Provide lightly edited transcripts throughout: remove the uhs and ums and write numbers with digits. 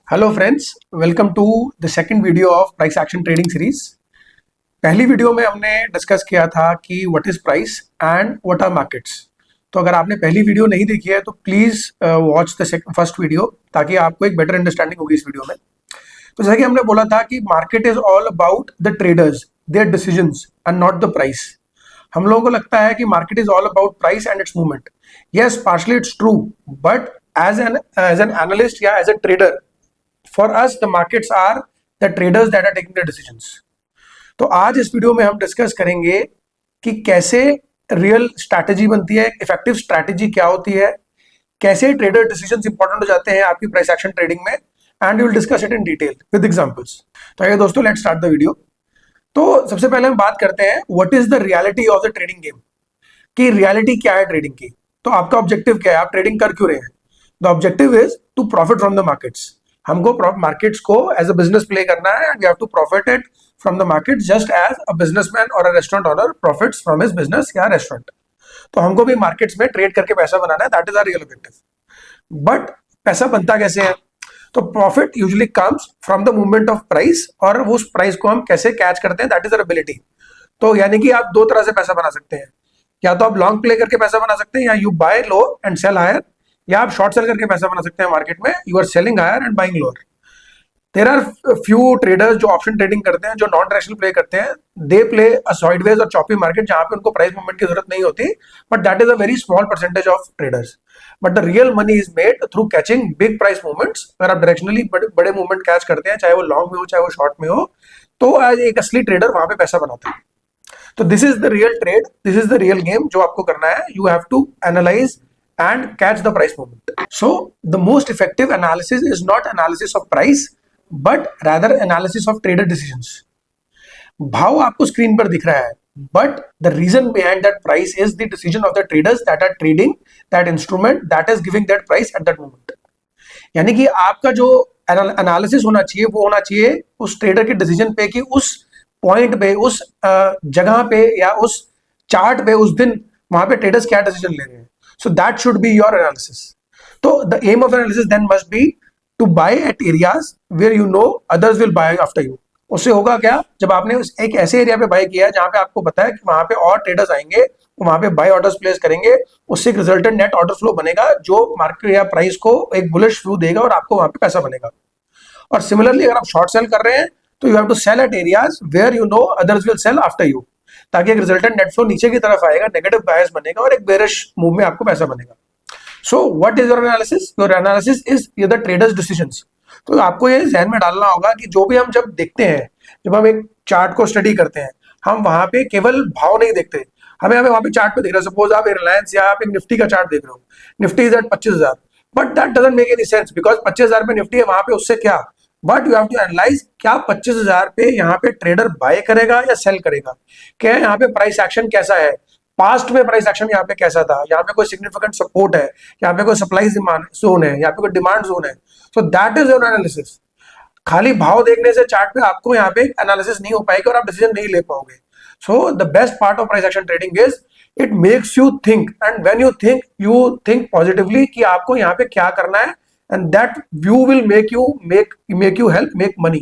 Hello friends, welcome to the second video of price action trading series. पहली video में हमने discuss किया था कि what is price and what are markets. तो अगर आपने पहली वीडियो नहीं देखी है तो please watch the first video ताकि आपको एक बेटर अंडरस्टैंडिंग होगी इस वीडियो में। तो जैसा कि हमने बोला था कि market is all about the traders, their decisions and not the price. हम लोगों को लगता है कि market is all about price and its movement. Yes, partially it's true, but as an analyst या as a trader, for us the markets are the traders that are taking the decisions। तो आज इस video में हम discuss करेंगे कि कैसे real strategy बनती है, इफेक्टिव स्ट्रैटेजी क्या होती है, कैसे ट्रेडर डिसीजंस इंपॉर्टेंट हो जाते हैं आपकी प्राइस एक्शन ट्रेडिंग में, and we will discuss it in detail with examples. तो आइए दोस्तों, लेट्स स्टार्ट द वीडियो। तो सबसे पहले हम बात करते हैं what is the reality of the trading game, कि रियलिटी क्या है ट्रेडिंग की। तो आपका ऑब्जेक्टिव क्या है, आप ट्रेडिंग कर क्यों रहे हैं? The objective is to profit from the markets. हमको मार्केट्स को एज अ बिजनेस प्ले करना है and we have to profit it from the market just as a businessman और a restaurant owner profits from his business या restaurant. तो हमको भी markets में ट्रेड करके पैसा बनाना है, that is our real objective. But पैसा बनता कैसे है? तो profit usually comes from the movement of price, और उस प्राइस को हम कैसे कैच करते हैं, दैट इज आवर एबिलिटी। तो यानी कि आप दो तरह से पैसा बना सकते हैं, या तो आप लॉन्ग प्ले करके पैसा बना सकते हैं, या you buy low and sell higher, या आप शॉर्ट सेल करके पैसा बना सकते हैं मार्केट में, you are selling higher and buying lower. There are few traders जो ऑप्शन ट्रेडिंग करते हैं, जो नॉन डायरेक्शनल प्ले करते हैं, दे प्ले अ साइडवेज और चॉपी मार्केट जहां पे उनको प्राइस मूवमेंट की जरूरत नहीं होती, but that is a very small percentage of traders. But the real money is made through catching big price movements. अगर आप डायरेक्शनली बड़े मूवमेंट कैच करते हैं, चाहे वो लॉन्ग में हो चाहे वो शॉर्ट में हो, तो आज एक असली ट्रेडर वहां पे पैसा बनाता है। तो this is the real trade, this is the real game जो आपको करना है। You have to analyse and catch the price movement. So the most effective analysis is not analysis of price, but rather analysis of trader decisions. भाव आपको screen पर दिख रहा है, but the reason behind that price is the decision of the traders that are trading that instrument that is giving that price at that moment. यानी कि आपका जो एनालिसिस होना चाहिए वो होना चाहिए उस ट्रेडर के डिसीजन पे, कि उस पॉइंट पे, उस जगह पे या उस चार्ट पे उस दिन वहां पे ट्रेडर्स क्या डिसीजन ले रहे हैं। So that should be your analysis. So the aim of analysis then must be to buy at areas where you know others will buy after you. उससे होगा क्या, जब आपने एक ऐसे एरिया पे बाय किया है जहां पे आपको पता है कि वहां पे और ट्रेडर्स आएंगे, वहां पे बाय ऑर्डर्स प्लेस करेंगे, उससे एक रिजल्टेंट नेट ऑर्डर फ्लो बनेगा जो मार्केट या प्राइस को एक बुलिश व्यू देगा और आपको वहां पे पैसा बनेगा। और सिमिलरली अगर आप शॉर्ट सेल कर रहे हैं तो you have to sell at areas where you know others will sell after you, ताकि एक रिजल्टेंट नेट फ्लो नीचे की तरफ आएगा, नेगेटिव बायस बनेगा और एक बेरिश मूव में आपको पैसा बनेगा। So what is your analysis? Your analysis is the traders decisions. तो आपको ये ध्यान में डालना होगा कि जो भी हम जब देखते हैं, जब हम एक चार्ट को स्टडी करते हैं, हम वहां पे केवल भाव नहीं देखते, हमें वहां पे चार्ट पे देख रहे हैं। सपोज आप रिलायंस या आप एक निफ्टी का चार्ट देख रहे हो, Nifty is at 25,000, but that doesn't make any sense because 25,000 पे निफ्टी है, वहां पे उससे क्या। But you have to analyse, क्या 25,000 पे यहाँ पे ट्रेडर बाय करेगा या सेल करेगा, क्या यहाँ पे प्राइस एक्शन कैसा है, पास्ट में प्राइस एक्शन यहाँ पे कैसा था, यहाँ पे कोई सिग्निफिकेंट सपोर्ट है, यहाँ पे कोई सप्लाई जोन है, यहाँ पे कोई डिमांड जोन है। So that is your analysis. खाली भाव देखने से चार्ट पे आपको यहाँ पे एनालिसिस नहीं हो पाएगी और आप डिसीजन नहीं ले पाओगे। So the best part of price action trading is it makes you think, and when you think positively कि आपको यहाँ पे क्या करना है, and that view will make you help make money.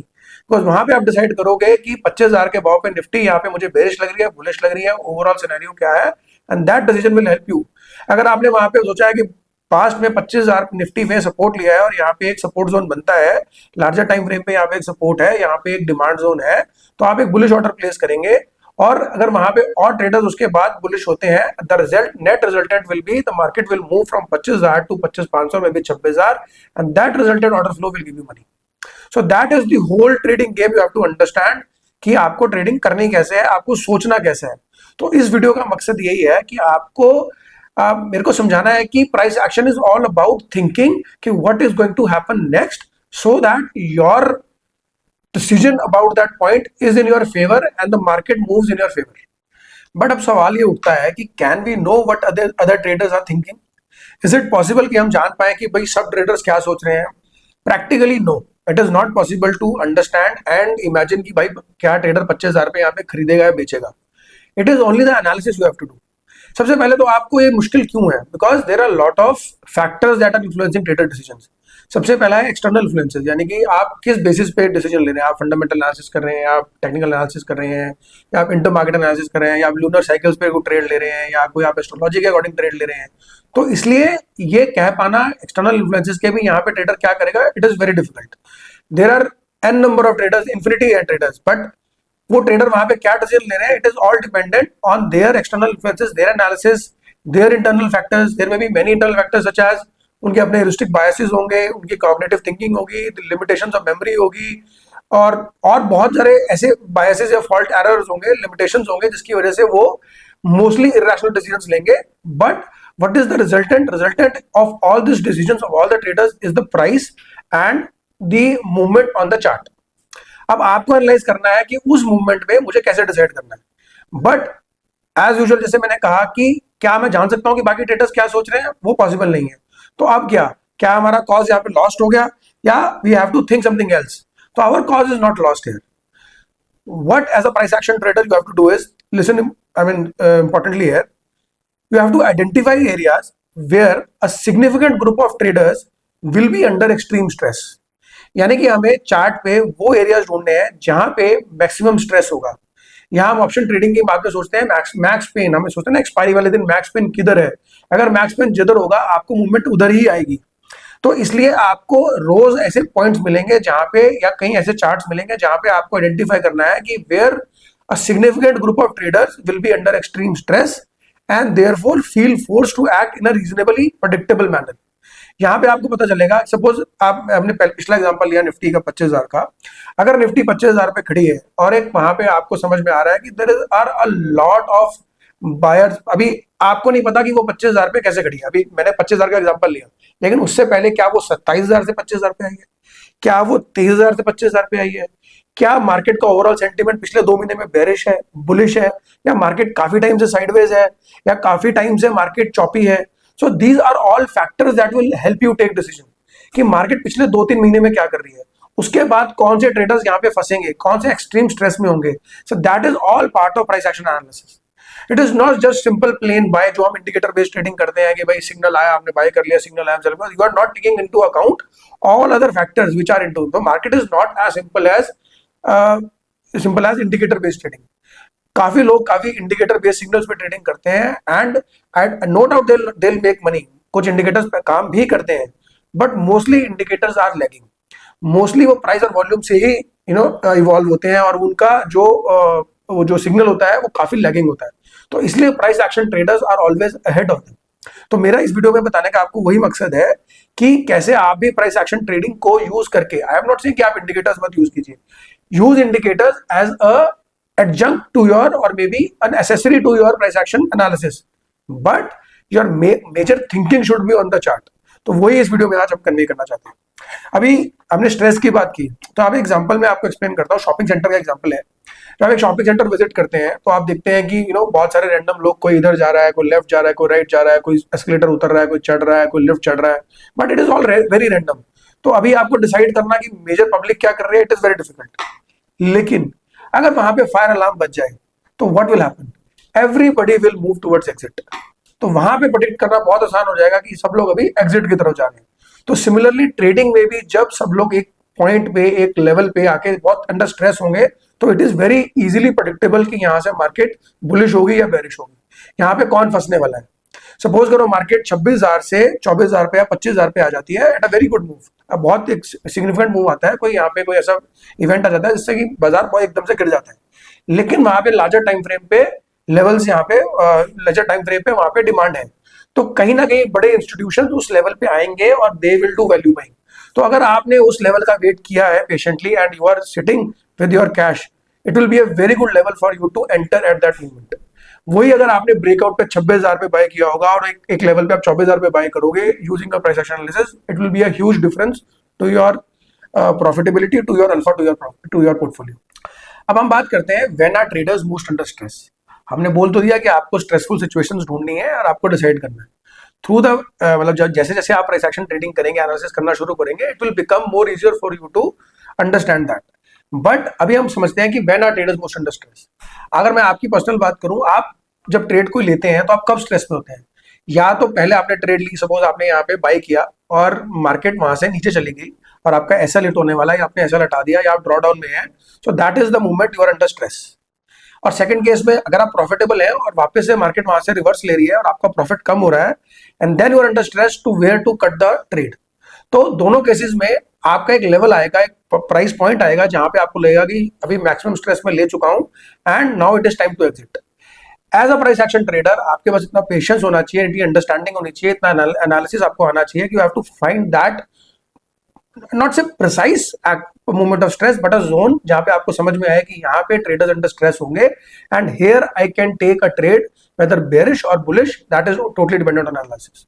Because वहां पे आप डिसाइड करोगे कि 25,000 के भाव पे निफ्टी यहाँ पे मुझे बेरिश लग रही है, बुलिश लग रही है, ओवरऑल सिनेरियो क्या है, and that decision will help you. अगर आपने वहां पे सोचा है कि पास्ट में 25,000 निफ्टी में सपोर्ट लिया है और यहाँ पे एक सपोर्ट जोन बनता है, लार्जर टाइम फ्रेम पे यहाँ पे एक सपोर्ट है, यहाँ पे एक डिमांड जोन है, तो आप एक बुलिश ऑर्डर प्लेस करेंगे। और अगर वहां पे और ट्रेडर्स उसके बाद बुलिश होते हैं, the result net resultant will be the market will move from 25,000 to 25,500 may be 26,000, and that resultant order flow will give you money. So that is the whole trading game. You have to understand कि आपको trading करनी कैसे है, आपको सोचना कैसे है। तो इस वीडियो का मकसद यही है कि आपको मेरे को समझाना है कि price action is all about thinking कि what is going to happen next, so that your decision about that point is in your favour and the market moves in your favour. But अब सवाल ये उठता है कि can we know what other traders are thinking? Is it possible कि हम जान पाए कि भाई सब ट्रेडर्स क्या सोच रहे हैं? Practically no, it is not possible to understand and imagine कि भाई क्या ट्रेडर 25,000 पे यहाँ पे खरीदेगा या बेचेगा। It is only the analysis you have to do. सबसे पहले तो आपको ये मुश्किल क्यों है, because there are lot of factors that are influencing trader decisions. सबसे पहला है एक्सटर्नल इन्फ्लुएंसेस, यानी कि आप किस बेसिस पे डिसीजन ले रहे हैं। आप फंडामेंटल एनालिसिस कर रहे हैं, आप टेक्निकल एनालिसिस कर रहे हैं, या आप इंटर मार्केट एनालिसिस कर रहे हैं, या आप लूनर साइकिल्स पे कोई ट्रेड ले रहे हैं, या कोई आप एस्ट्रोलॉजी के अकॉर्डिंग ट्रेड ले रहे हैं। तो इसलिए ये कह पाना एक्सटर्नल इन्फ्लुएंसेस के भी यहाँ पे ट्रेडर क्या करेगा, it is very difficult. There are an number of traders, infinity है ट्रेडर्स, बट वो ट्रेडर वहां पे क्या डिसीजन ले रहे हैं, it is all dependent on their external influences, their analysis, their internal factors. There may be many internal factors such as उनके अपने ह्यूरिस्टिक बायसेस होंगे, उनकी कॉग्निटिव थिंकिंग होगी, लिमिटेशंस ऑफ मेमोरी होगी, और बहुत सारे ऐसे बायसेस या फॉल्ट एरर्स होंगे, लिमिटेशंस होंगे, जिसकी वजह से वो मोस्टली इरेशनल डिसीजंस लेंगे। But what is the resultant of all this decisions of all the traders is the price and the movement on the chart. अब आपको एनालाइज करना है कि उस मूवमेंट में मुझे कैसे डिसाइड करना है। बट एज यूजुअल, जैसे मैंने कहा कि क्या मैं जान सकता हूं कि बाकी ट्रेडर्स क्या सोच रहे हैं, वो पॉसिबल नहीं है। तो अब क्या हमारा कॉज यहाँ पे लॉस्ट हो गया, या we have to think something else. तो our cause is not lost here. What as a price action trader you have to do is listen, I mean importantly here, you have to identify areas where a significant group of traders will be under extreme stress। यानी कि हमें chart पे वो areas ढूंढने हैं जहां पे maximum stress होगा। यहाँ हम ऑप्शन ट्रेडिंग की बात में सोचते हैं मैक्स पेन, हमें सोचते हैं ना एक्सपायरी वाले दिन मैक्स पेन किधर है। अगर मैक्स पेन जिधर होगा आपको मूवमेंट उधर ही आएगी। तो इसलिए आपको रोज ऐसे पॉइंट्स मिलेंगे जहां पे, या कहीं ऐसे चार्ट्स मिलेंगे जहां पे आपको आइडेंटिफाई करना है कि where a significant group of traders will be under extreme stress and therefore feel forced to act in a reasonably predictable manner। यहाँ पे आपको पता चलेगा, सपोज आप, हमने पिछला एग्जांपल लिया निफ्टी का 25,000 का। अगर निफ्टी 25,000 पे खड़ी है और एक वहां पे आपको समझ में आ रहा है कि there are a lot of buyers, अभी आपको नहीं पता कि वो 25,000 पे कैसे खड़ी है। अभी मैंने 25,000 का एग्जांपल लिया, लेकिन उससे पहले क्या वो 27,000 से 25,000 पे आई है, क्या वो 23,000 से 25,000 पे आई है, क्या मार्केट का ओवरऑल सेंटीमेंट पिछले 2 महीने में बेरिश है, बुलिश है, या मार्केट काफी टाइम से साइडवेज है, या काफी टाइम से मार्केट चॉपी है। So these are all factors that will help you take decision कि मार्केट पिछले 2-3 महीने में क्या कर रही है, उसके बाद कौन से ट्रेडर्स यहाँ पे फंसेंगे, कौन से एक्सट्रीम स्ट्रेस में होंगे। So that is all part of price action analysis. It is not just simple plain buy, जो हम इंडिकेटर बेस्ड ट्रेडिंग करते हैं कि भाई सिग्नल आया आपने बाय कर लिया, सिग्नल आया चल गया। You are not taking into account all other factors which are into the market. Is not as simple as indicator based trading. काफी लोग काफी इंडिकेटर बेस्ड सिग्नल्स पे ट्रेडिंग करते हैं and no doubt they will make money. कुछ indicators पे काम भी करते हैं, but mostly indicators are lagging. Mostly वो प्राइस और वॉल्यूम से ही इवॉल्व होते हैं, और उनका वो जो सिग्नल होता है वो काफी लैगिंग होता है। तो इसलिए price action traders are always ahead of them. तो मेरा इस वीडियो में बताने का आपको वही मकसद है कि कैसे आप भी प्राइस एक्शन ट्रेडिंग को यूज करके, आई एम नॉट सेइंग कि आप इंडिकेटर्स मत यूज कीजिए, use indicators as a adjunct to your or maybe an accessory to your price action analysis, but your major thinking should be on the chart। तो वही इस video में आज हम कन्वे करना चाहते हैं। अभी हमने स्ट्रेस की बात की, तो आप एग्जांपल में आपको एक्सप्लेन करता हूँ। शॉपिंग सेंटर का एग्जांपल है। जब आप एक शॉपिंग सेंटर विजिट करते हैं तो आप देखते हैं कि बहुत सारे रैंडम लोग, कोई इधर जा रहा है, कोई लेफ्ट जा रहा है, कोई राइट जा रहा है, कोई एस्केलेटर उतर रहा है, कोई चढ़ रहा है, कोई लिफ्ट चढ़ रहा है, but it is all very random. तो अभी आपको डिसाइड करना कि मेजर पब्लिक क्या कर रही है, इट इज वेरी डिफिकल्ट। लेकिन अगर वहां पे फायर अलार्म बज जाए तो what will happen, everybody will move towards exit. तो वहां पे प्रेडिक्ट करना बहुत आसान हो जाएगा कि सब लोग अभी एग्जिट की तरफ जा रहे हैं। तो सिमिलरली ट्रेडिंग में भी जब सब लोग एक पॉइंट पे, एक लेवल पे आके बहुत अंडर स्ट्रेस होंगे, तो it is very easily predictable कि यहाँ से मार्केट बुलिश होगी या बेरिश होगी, यहाँ पे कौन फंसने वाला है। सपोज करो मार्केट 26,000 से 24,000 पे या 25,000 पे आ जाती है at a very good move. अब बहुत एक सिग्निफिकेंट मूव आता है, कोई यहाँ पे कोई ऐसा इवेंट आ जाता है जिससे कि बाजार बहुत एकदम से गिर जाता है, लेकिन वहां पे लार्जर टाइम फ्रेम पे लेवल्स, यहाँ पे लार्जर टाइम फ्रेम पे वहां पे डिमांड है। तो कहीं ना कहीं बड़े इंस्टीट्यूशन उस लेवल पे आएंगे और they will do value buying. तो अगर आपने उस लेवल का वेट किया है patiently and you are sitting with your cash, it will be a very good level for you to enter at that moment. वही अगर आपने ब्रेकआउट पे 26,000 पे बाय किया होगा और एक लेवल पे आप 24,000 पे बाय करोगे using a price action analysis, it will be a huge difference to your profitability, to your alpha, to your portfolio. अब हम बात करते हैं when are traders most under stress. हमने बोल तो दिया कि आपको स्ट्रेसफुल सिचुएशंस ढूंढनी है और आपको डिसाइड करना है थ्रू द मतलब जैसे जैसे आप प्राइस एक्शन ट्रेडिंग करेंगे, एनालिसिस करना शुरू करेंगे, it will become more easier for you to understand that. But अभी हम समझते हैं कि when are traders most under stress. अगर मैं आपकी पर्सनल बात करूं, आप जब ट्रेड कोई लेते हैं तो आप कब स्ट्रेस में होते हैं? या तो पहले आपने ट्रेड ली, सपोज आपने यहाँ पे बाई किया और मार्केट वहां से नीचे चली गई और आपका एसएल हिट होने वाला है, या आपने एसएल हटा दिया या आप ड्रॉ डाउन में है, so that is the moment you are under stress. और सेकंड केस में अगर आप प्रॉफिटेबल है और वापस से मार्केट वहां से रिवर्स ले रही है और आपका प्रॉफिट कम हो रहा है, and then you are under stress to where to cut the trade. तो दोनों केसेस में आपका एक लेवल आएगा, एक प्राइस पॉइंट आएगा जहां पे आपको लगेगा कि अभी मैक्सिमम स्ट्रेस में ले चुका हूं and now it is time to exit. As a price action trader आपके पास इतना पेशेंस होना चाहिए, इतनी अंडरस्टैंडिंग होनी चाहिए, इतना एनालिसिस आपको आना चाहिए कि you have to find that not so precise moment of stress but a zone जहां पे आपको समझ में आए कि यहाँ पे ट्रेडर्स अंडर स्ट्रेस होंगे and here I can take a trade whether bearish और bullish, that is totally dependent on analysis.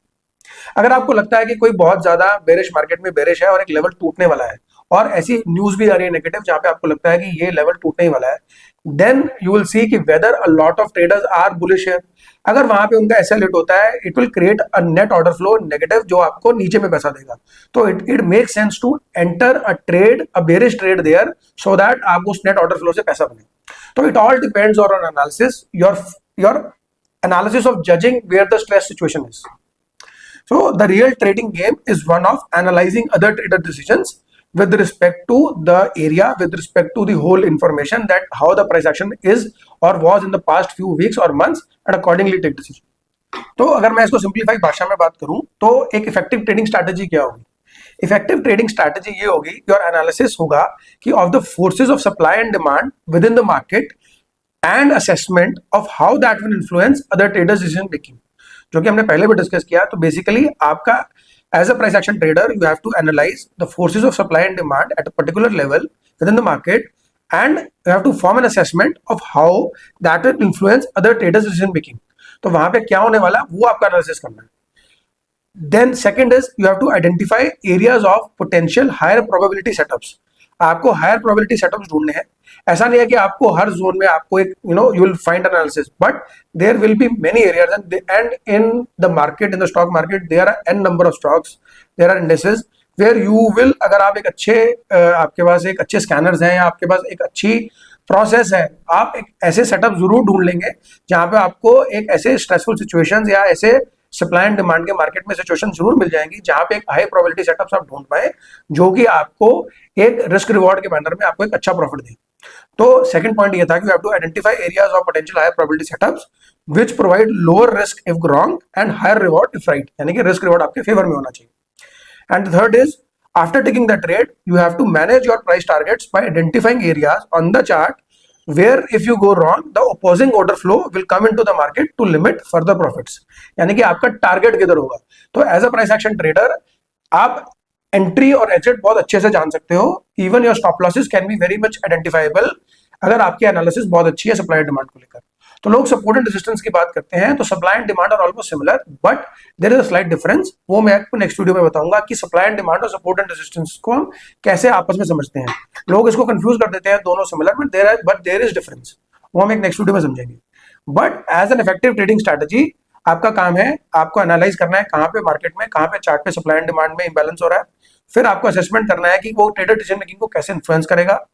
अगर आपको लगता है कि कोई बहुत ज्यादा बेरिश मार्केट में बेरिश है और एक लेवल टूटने वाला है और ऐसी न्यूज भी आ रही है नेगेटिव जहां पे आपको लगता है कि ये लेवल टूटने ही वाला है, देन यू विल सी कि whether a lot of traders are bullish है। अगर वहां पे उनका एसएल हिट होता है, it will create a net order flow negative जो आपको नीचे में पैसा देगा। तो it make sense to enter a trade, a bearish trade there, so that आपको उस नेट ऑर्डर फ्लो से पैसा बने। तो it all depends on analysis, your analysis of judging where the stress situation is. So the real trading game is one of analyzing other trader decisions with respect to the area, with respect to the whole information that how the price action is or was in the past few weeks or months and accordingly take decision. तो अगर मैं इसको simplify भाषा में बात करूं तो एक इफेक्टिव ट्रेडिंग स्ट्रैटेजी क्या होगी? इफेक्टिव ट्रेडिंग स्ट्रैटेजी ये होगी, योर एनालिसिस होगा कि of the forces of supply and demand with in the market and assessment of how that will influence other traders decision making, जो कि हमने पहले भी डिस्कस किया। तो बेसिकली आपका as a price action trader you have to analyze the forces of supply and demand at a particular level within the market and you have to form an assessment of how that will influence other traders decision making. तो वहां पे क्या होने वाला है वो आपका analysis करना है। Then second is you have to identify areas of potential higher probability setups. आपको हायर प्रोबेबिलिटी सेटअप्स ढूंढने हैं। ऐसा नहीं है कि आपको हर जोन में आपको एक you will find analysis, but there will be many areas and in the market, in the stock market there are an number of stocks, there are indices where you will, अगर आप एक अच्छे आपके पास एक अच्छे स्कैनर्स हैं या आपके पास एक अच्छी प्रोसेस है, आप एक ऐसे सेटअप जरूर ढूंढ लेंगे जहां पे आपको एक ऐसे स्ट्रेसफुल सिचुएशंस या ऐसे सप्लाई एंड डिमांड के मार्केट में सिचुएशन जरूर मिल जाएंगी जहां पे एक हाई प्रोबेबिलिटी सेटअप्स आप ढूंढ पाए जो कि आपको एक रिस्क रिवॉर्ड के मैनर में आपको एक अच्छा प्रॉफिट दे। तो सेकंड पॉइंट ये था कि you have to identify areas of potential higher probability setups which provide lower risk if wrong and higher reward if right, यानी कि रिस्क रिवॉर्ड आपके फेवर में होना चाहिए। And third is after taking the trade you have to manage your price targets by identifying areas on the chart where if you go wrong the opposing order flow will come into the market to limit further profits, यानी कि आपका target किधर होगा। तो as a price action trader आप entry और exit बहुत अच्छे से जान सकते हो, even your stop losses can be very much identifiable अगर आपकी एनालिसिस बहुत अच्छी है सप्लाई डिमांड को लेकर। तो लोग सपोर्ट एंड रेजिस्टेंस की बात करते हैं, तो supply and demand are almost similar but there is a slight difference, वो मैं आपको नेक्स्ट वीडियो में बताऊंगा कि सप्लाई एंड डिमांड और सपोर्ट एंड रेजिस्टेंस को हम कैसे आपस में समझते हैं। लोग इसको कंफ्यूज कर देते हैं, दोनों similar but there is difference, वो हम एक नेक्स्ट वीडियो में समझेंगे। But as an effective trading strategy आपका काम है, आपको एनालाइज करना है कहाँ पे मार्केट में, कहाँ पे चार्ट पे सप्लाई एंड डिमांड में इंबैलेंस हो रहा है, फिर आपको असेसमेंट करना है कि वो ट्रेडर डिसीजन मेकिंग को कैसे इन्फ्लुएंस करेगा।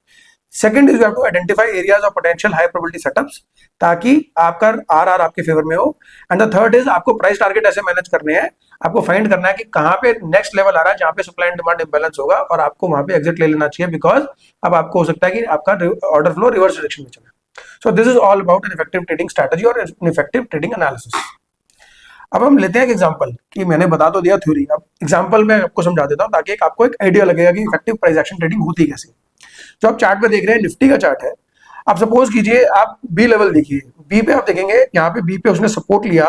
Second is you have to identify areas of potential high probability setups ताकि आपका आरआर आपके फेवर में हो। एंड द थर्ड इज आपको प्राइस टारगेट ऐसे मैनेज करने हैं, आपको फाइंड करना है कि कहाँ पे नेक्स्ट लेवल आ रहा है जहाँ पे सप्लाई एंड डिमांड इंबैलेंस होगा और आपको वहां पे एग्जिट ले लेना चाहिए, बिकॉज अब आपको हो सकता है कि आपका ऑर्डर फ्लो रिवर्स डायरेक्शन में चले। सो this is all about an effective trading strategy और एन इफेक्टिव ट्रेडिंग एनालिसिस। अब हम लेते हैं एक एग्जांपल कि मैंने बता तो दिया थ्योरी, अब एग्जांपल में आपको समझा देता हूं ताकि आपको एक आइडिया लगेगा कि इफेक्टिव प्राइस एक्शन ट्रेडिंग होती कैसे। जो आप चार्ट पे देख रहे हैं निफ्टी का चार्ट है, आप सपोज कीजिए आप बी लेवल देखिए, बी पे आप देखेंगे यहाँ पे बी पे उसने सपोर्ट लिया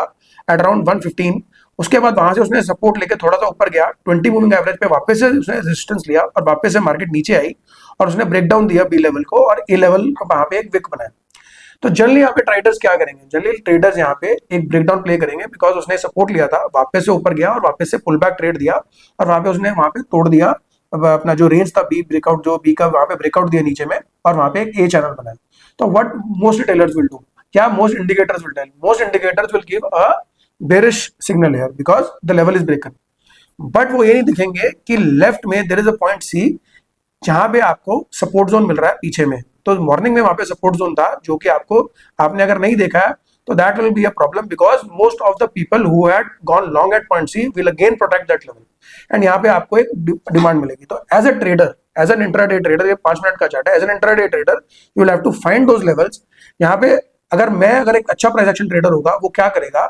एट अराउंड 115, उसके बाद वहां से उसने सपोर्ट लेके थोड़ा सा ऊपर गया 20 मूविंग एवरेज पे, वापस से उसने रेजिस्टेंस लिया और वापस से मार्केट नीचे आई और उसने ब्रेकडाउन दिया बी लेवल को और ए लेवल को वहां पे एक विक बनाया। तो जनरली यहाँ पे ट्रेडर्स क्या करेंगे, जनरली ट्रेडर्स यहाँ पे एक ब्रेकडाउन प्ले करेंगे बिकॉज उसने सपोर्ट लिया था, वापस से ऊपर गया और वापस से पुल बैक ट्रेड दिया और वहां पे उसने वहां पे तोड़ दिया अपना जो रेंज था बी ब्रेकआउट, जो बी का वहां पे ब्रेकआउट दिया नीचे में और वहां पे एक ए चैनल बनाया। तो what most traders will do, क्या most indicators will tell, most indicators will give a bearish signal here because the level is broken. But वो ये नहीं दिखेंगे कि लेफ्ट में there is a point C जहां पे आपको सपोर्ट जोन मिल रहा है पीछे में। तो मॉर्निंग में वहां पे सपोर्ट जोन था जो कि आपको, आपने अगर नहीं देखा है तो that will be a problem because most of the people who had gone long at point C will again protect that level and यहाँ पे आपको एक डिमांड मिलेगी। तो as a trader, as an intraday trader, ये 5 minute का chart है, as an intraday trader you will have to find those levels. यहाँ पे अगर एक अच्छा प्राइस एक्शन ट्रेडर होगा वो क्या करेगा,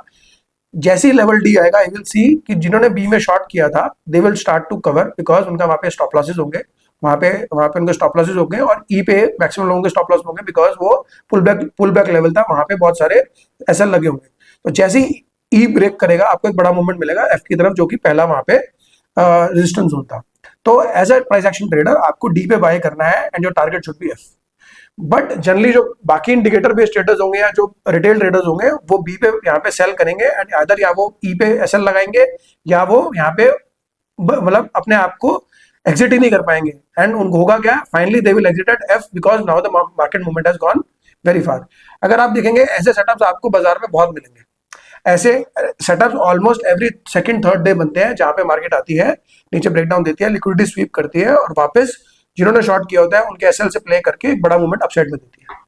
जैसे ही लेवल डी आएगा आई विल सी कि जिन्होंने बी में शॉर्ट किया था they will start to cover because उनका वहां पे स्टॉप लॉसेज होंगे, वहां पे उनके स्टॉप लॉसेज होंगे और ई पे मैक्सिमम लोगों के स्टॉप लॉस होंगे बिकॉज वो पुल बैक लेवल था, वहां पे बहुत सारे एसएल लगे होंगे। तो जैसे ही ई ब्रेक करेगा आपको एक बड़ा मूवमेंट मिलेगा एफ की तरफ, जो कि पहला वहां पे रेजिस्टेंस जोन था। तो as a price action trader आपको डी पे बाय करना है and your target should be F. But generally जो बाकी इंडिकेटर बेस्ड ट्रेडर्स होंगे या जो रिटेल ट्रेडर्स होंगे वो बी पे यहाँ पे सेल करेंगे एंड अदर या वो ई पे एसएल लगाएंगे या वो यहाँ पे मतलब अपने आप को एग्जिट ही नहीं कर पाएंगे एंड उनको होगा क्या, finally they will exit at F because now the market movement has gone very far. अगर आप देखेंगे ऐसे सेटअप्स आपको बाजार में बहुत मिलेंगे, ऐसे setups almost every second third day बनते हैं जहां पे मार्केट आती है, नीचे ब्रेकडाउन देती है, लिक्विडिटी स्वीप करती है और वापस जिन्होंने शॉर्ट किया होता है उनके एसएल से प्ले करके एक बड़ा मूवमेंट अपसाइड में देती है।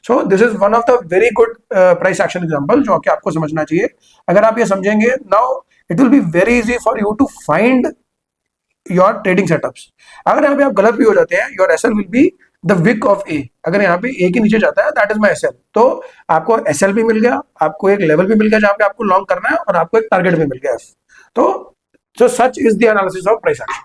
So this is one of the very good price action example जो कि आपको समझना चाहिए। अगर आप ये समझेंगे now it will be very easy for you to find your trading setups. अगर यहाँ पे आप गलत भी हो जाते हैं your SL will be the wick of A, अगर यहाँ पे ए के नीचे जाता है दैट इज माई एसएल, तो आपको एसएल भी मिल गया, आपको एक लेवल भी मिल गया जहां पे आपको लॉन्ग करना है और आपको एक टारगेट भी मिल गया एफ। तो such is the analysis of price action.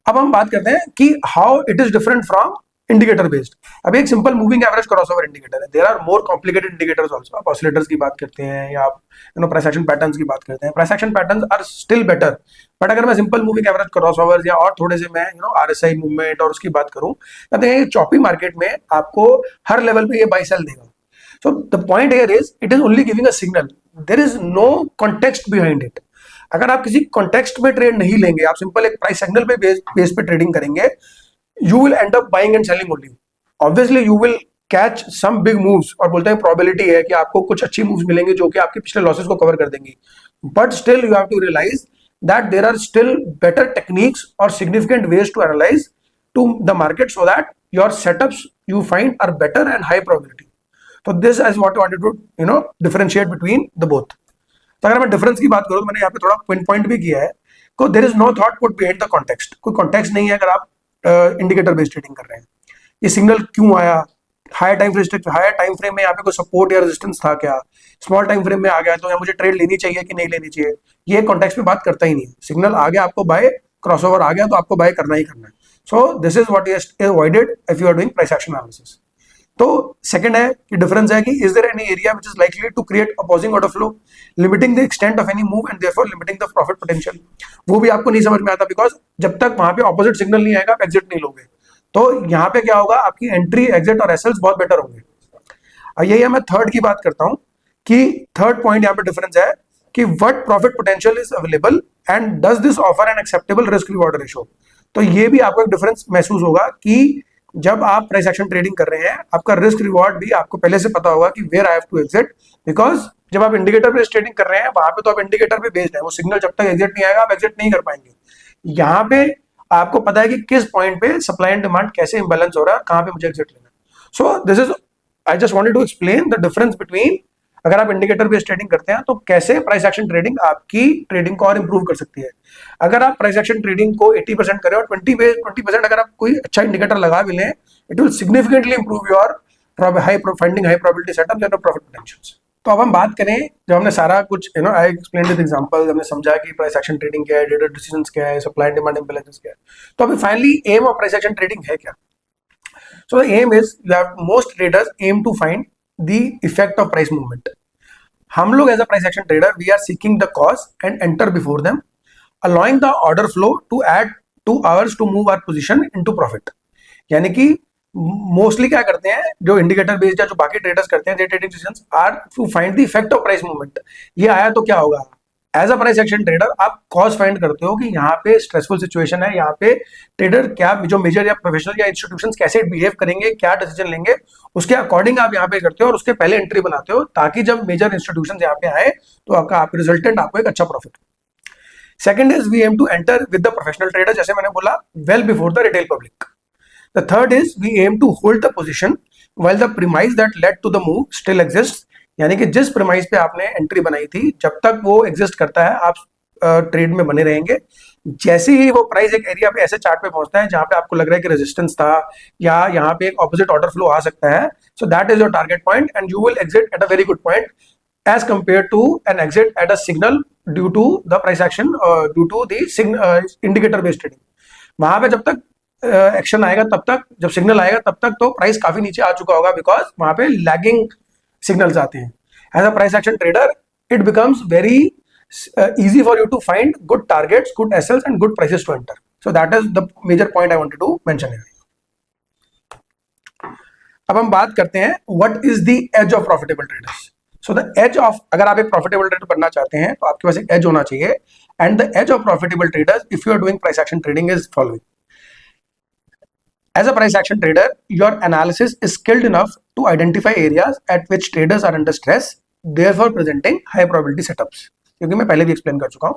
अब हम बात करते हैं कि how it is different from indicator based. अब एक simple moving average crossover indicator है, there are more complicated indicators also. आप ऑसिलेटर्स की बात करते हैं या आप प्राइस एक्शन पैटर्न्स की बात करते हैं, price action patterns are still better. But अगर मैं सिंपल मूविंग एवरेज क्रॉसओवर या और थोड़े से मैं आरएसआई मूवमेंट और उसकी बात करूं, कहते हैं चॉपी मार्केट में आपको हर लेवल पे ये बाय सेल देगा। So the point here is it is only giving a signal, there is no context behind it. अगर आप किसी कॉन्टेक्स्ट में ट्रेड नहीं लेंगे, आप सिंपल एक प्राइस सिग्नल पे बेस पे ट्रेडिंग करेंगे, you will end up buying and selling only. Obviously you will catch some big moves और बोलते हैं probability है कि आपको कुछ अच्छी moves मिलेंगे जो कि आपके पिछले losses को cover कर देंगी, but still you have to realize that there are still better techniques or significant ways to analyze to the market so that your setups you find are better and high probability. So this is what I wanted to differentiate between the both. तो अगर मैं difference की बात करूँ तो मैंने यहाँ पे थोड़ा पिन पॉइंट भी किया है को there is no thought put behind the context. कोई कॉन्टेक्स्ट नहीं है अगर आप इंडिकेटर बेस्ड ट्रेडिंग कर रहे हैं। ये सिग्नल क्यों आया, हायर टाइम फ्रेम में यहाँ पे कोई सपोर्ट या रेजिस्टेंस था क्या, स्मॉल टाइम फ्रेम में आ गया तो यहाँ मुझे ट्रेड लेनी चाहिए कि नहीं लेनी चाहिए, ये कॉन्टेक्स्ट पे बात करता ही नहीं है। सिग्नल आ गया आपको बाय, क्रॉसओवर आ गया तो आपको बाय करना ही करना है। So this is what is avoided if you are doing price action analysis. तो सेकंड है कि डिफरेंस है कि is there any area which is likely to create opposing order flow limiting the extent of any move and therefore limiting the profit potential. वो भी आपको नहीं समझ में आता बिकॉज जब तक वहां पे ऑपोजिट सिग्नल नहीं आएगा आप एग्जिट नहीं लोगे। तो यहाँ पे क्या होगा, आपकी एंट्री एग्जिट और एसएल्स बहुत बेटर होंगे। और यही मैं थर्ड की बात करता हूँ कि थर्ड पॉइंट यहाँ पे डिफरेंस है कि what profit potential is available and does this offer an acceptable risk reward ratio. तो ये भी आपको एक डिफरेंस महसूस होगा कि जब आप प्राइस एक्शन ट्रेडिंग कर रहे हैं आपका रिस्क रिवॉर्ड भी आपको पहले से पता होगा कि where I have to exit, because जब आप इंडिकेटर बेस्ड ट्रेडिंग कर रहे हैं वहां पे तो आप इंडिकेटर पे बेस्ड है, वो सिग्नल जब तक एग्जिट नहीं आएगा आप एग्जिट नहीं कर पाएंगे। यहाँ पे आपको पता है कि किस पॉइंट पे सप्लाई एंड डिमांड कैसे इंबैलेंस हो रहा है, कहां पे मुझे एग्जिट लेना है। So this is I just wanted to explain the difference between अगर आप इंडिकेटर बेस्ड ट्रेडिंग करते हैं तो कैसे प्राइस एक्शन ट्रेडिंग आपकी ट्रेडिंग को और इंप्रूव कर सकती है। अगर आप प्राइस एक्शन ट्रेडिंग को 80% करें और 20% अगर आप कोई अच्छा इंडिकेटर लगा भी लें, it will significantly improve your finding high probability setup and profit potentials. तो अब हम बात करें, जब हमने सारा कुछ आई एक्सप्लेन विद एग्जांपल, हमने समझा कि प्राइस एक्शन ट्रेडिंग क्या है, डेटा डिसीजंस क्या है, सप्लाई एंड डिमांड इंबैलेंसेस क्या है, तो अभी finally aim of price action trading है क्या। So the aim is most traders aim to find the effect of price movement. हम लोग as a price action trader we are seeking the cause and enter before them allowing the order flow to aid 2 hours to move our position into profit. यानी कि mostly क्या करते हैं जो indicator based या जो बाकी ट्रेडर्स करते हैं, they trading decisions are to find the effect of price movement. ये आया तो क्या होगा, as a price action trader आप कॉज फाइंड करते हो कि यहाँ पे स्ट्रेसफुल सिचुएशन है, यहाँ पे ट्रेडर क्या जो मेजर या प्रोफेशनल या इंस्टीट्यूशंस कैसे बिहेव करेंगे, क्या डिसीजन लेंगे, उसके अकॉर्डिंग आप यहाँ पे करते हो और उसके पहले एंट्री बनाते हो ताकि जब मेजर इंस्टीट्यूशंस यहाँ पे आए तो आपका रिजल्टेंट आपको एक अच्छा profit. Second is we aim to enter with the professional trader, जैसे मैंने बोला well before the retail public. The third is we aim to hold the position while the premise that led to the move still exists, यानी कि जिस premise पे आपने entry बनाई थी जब तक वो एग्जिस्ट करता है आप ट्रेड में बने रहेंगे। जैसे ही वो प्राइस एक एरिया पे ऐसे चार्ट पे पहुंचता है जहां पे आपको लग रहा है कि रेजिस्टेंस था या यहाँ पे एक ऑपोजिट ऑर्डर फ्लो आ सकता है, so that is your target point and you will exit at a very good point as compared to an exit at a signal due to the price action due to the indicator based trading। वहां पे जब तक action आएगा तब तक, जब signal आएगा तब तक तो प्राइस काफी नीचे आ चुका होगा बिकॉज वहां पे लैगिंग सिग्नल्स आते हैं। As a price action trader it becomes very easy for you to find good targets, good SLs and good prices to enter. So that is the major point I wanted to mention here. अब हम बात करते हैं what is the edge of profitable traders. So the edge of, अगर आप एक profitable trader बनना चाहते हैं तो आपके पास एक edge होना चाहिए and the edge of profitable traders if you are doing price action trading is following. As a price action trader, your analysis is skilled enough to identify areas at which traders are under stress, therefore presenting high probability setups. क्योंकि मैं पहले भी explain कर चुका हूं।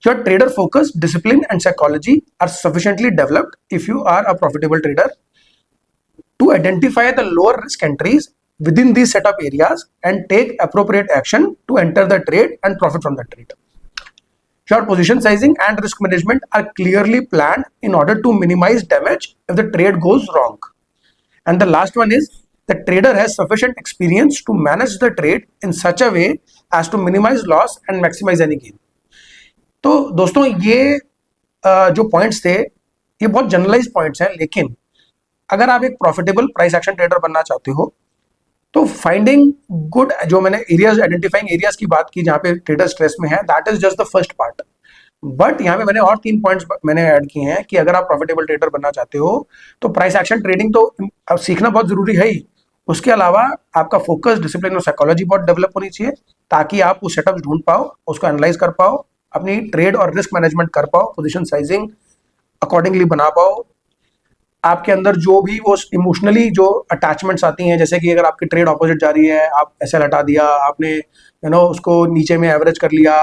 Your trader focus, discipline and psychology are sufficiently developed if you are a profitable trader to identify the lower risk entries within these setup areas and take appropriate action to enter the trade and profit from the trade. Your position sizing and risk management are clearly planned in order to minimize damage if the trade goes wrong. And the last one is the trader has sufficient experience to manage the trade in such a way as to minimize loss and maximize any gain. तो दोस्तों ये जो points थे ये बहुत generalise points हैं, लेकिन अगर आप एक प्रॉफिटेबल प्राइस एक्शन ट्रेडर बनना चाहते हो तो फाइंडिंग गुड, जो मैंने एरियाज, आइडेंटिफाइंग एरियाज की बात की जहां पे ट्रेडर स्ट्रेस में है, that is just the first part. But यहाँ पे मैंने और 3 पॉइंट्स मैंने ऐड किए हैं कि अगर आप प्रॉफिटेबल ट्रेडर बनना चाहते हो तो प्राइस एक्शन ट्रेडिंग तो सीखना बहुत जरूरी है ही, उसके अलावा आपका फोकस, डिसिप्लिन और साइकोलॉजी बहुत डेवलप होनी चाहिए ताकि आप वो सेटअप्स ढूंढ पाओ, उसको एनालाइज कर पाओ, अपनी ट्रेड और रिस्क मैनेजमेंट कर पाओ, पोजीशन साइजिंग अकॉर्डिंगली बना पाओ। आपके अंदर जो भी वो इमोशनली जो अटैचमेंट्स आती हैं, जैसे कि अगर आपकी ट्रेड ऑपोजिट जा रही है, आप ऐसे हटा दिया आपने, उसको नीचे में एवरेज कर लिया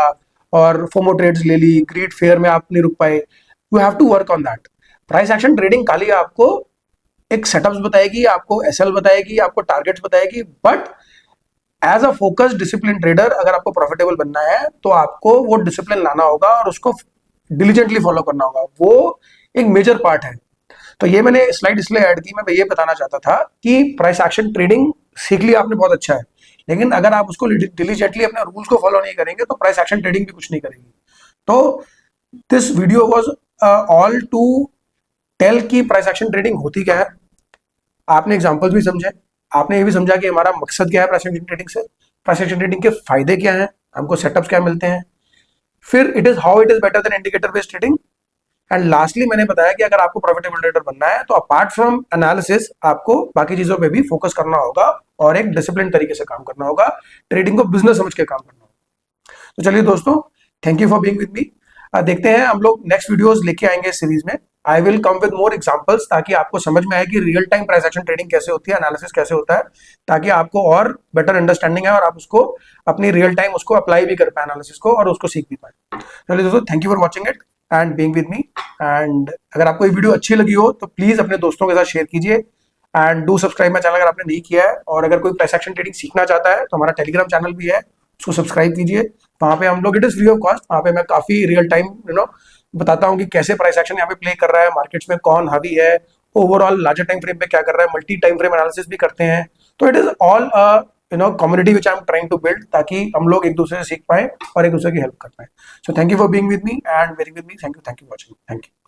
और फोमो ट्रेड्स ले ली, ग्रीड फेयर में आप नहीं रुक पाए, you have to work on that. Price action trading खाली आपको एक सेटअप्स बताएगी, आपको एसएल बताएगी, आपको टारगेट्स बताएगी, but as a focus discipline trader अगर आपको प्रॉफिटेबल बनना है तो आपको वो डिसिप्लिन लाना होगा और उसको डिलीजेंटली फॉलो करना होगा, वो एक मेजर पार्ट है। तो ये मैंने स्लाइड इसलिए ऐड की, मैं ये बताना चाहता था कि प्राइस एक्शन ट्रेडिंग सीख लिया आपने, बहुत अच्छा है, लेकिन अगर आप उसको डिलीजेंटली अपने रूल्स को फॉलो नहीं करेंगे तो प्राइस एक्शन ट्रेडिंग भी कुछ नहीं करेगी। तो this video was all to tell की प्राइस एक्शन ट्रेडिंग होती क्या है। आपने एग्जांपल्स भी समझे, आपने ये भी समझा कि हमारा मकसद क्या है प्राइस एक्शन ट्रेडिंग से, प्राइस एक्शन ट्रेडिंग के फायदे क्या हैं, हमको सेटअप्स क्या मिलते हैं, फिर it is how it is better than indicator based trading, and lastly मैंने बताया कि अगर आपको प्रॉफिटेबल ट्रेडर बनना है तो अपार्ट फ्रॉम एनालिसिस आपको बाकी चीजों पे भी फोकस करना होगा और एक डिसिप्लिन तरीके से काम करना होगा, ट्रेडिंग को बिजनेस समझ के काम करना होगा। तो चलिए दोस्तों, thank you for being with me. देखते हैं हम लोग नेक्स्ट वीडियोस लेके आएंगे इस सीरीज में। I will come with more examples ताकि आपको समझ में आए कि real time price action trading कैसे होती है, एनालिसिस कैसे होता है, ताकि आपको और बेटर अंडरस्टैंडिंग है और आप उसको अपनी रियल टाइम उसको अप्लाई भी कर पाए एनालिसिस को और उसको सीख भी पाए। चलिए दोस्तों, thank you for watching it and being with me. And अगर आपको ये वीडियो अच्छी लगी हो तो प्लीज अपने दोस्तों के साथ शेयर कीजिए and do subscribe my channel अगर आपने नहीं किया है। और अगर कोई प्राइस एक्शन ट्रेडिंग सीखना चाहता है तो हमारा टेलीग्राम चैनल भी है, उसको सब्सक्राइब कीजिए। वहाँ पे हम लोग, it is free of cost, वहाँ पे मैं काफी रियल टाइम बताता हूँ कि कैसे प्राइस एक्शन यहाँ पे प्ले कर रहा है, मार्केट्स में कौन हावी है, ओवरऑल लार्जर टाइम फ्रेम पे क्या कर रहा है, मल्टी टाइम फ्रेम एनालिसिस भी करते हैं। तो it is all community which I am trying to build, ताकि हम लोग एक दूसरे से सीख पाए और एक दूसरे की हेल्प कर पाए। So thank you for being with me and very with me. Thank you for watching. Thank you.